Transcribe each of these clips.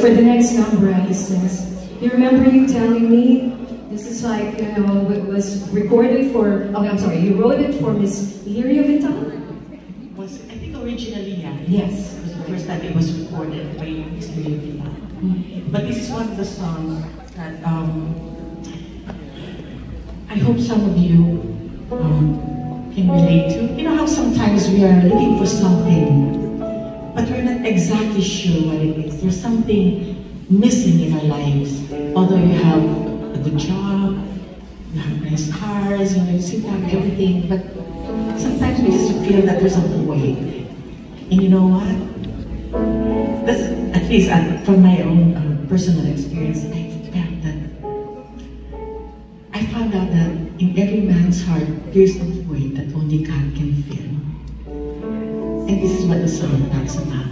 For the next number, Alice, you remember you telling me this is like, you know, it was recorded for, oh, I'm sorry, you wrote it for Miss Liria Vital? I think originally, yeah. Yes. It was the first time it was recorded by Miss Liria Vital. But this is one of the songs that I hope some of you can relate to. You know how sometimes we are looking for something, but we're not exactly sure what it is. There's something missing in our lives. Although you have a good job, you have nice cars, you seem to have everything, but sometimes we just feel that there's a void. And you know what? That's, at least from my own personal experience, I found out that in every man's heart, there's a void that only God can fill. And this is what the song talks about.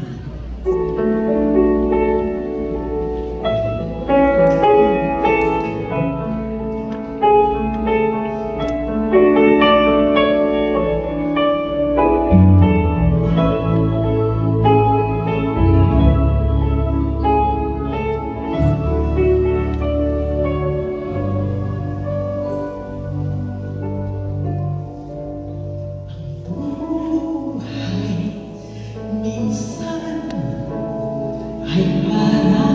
Ay, para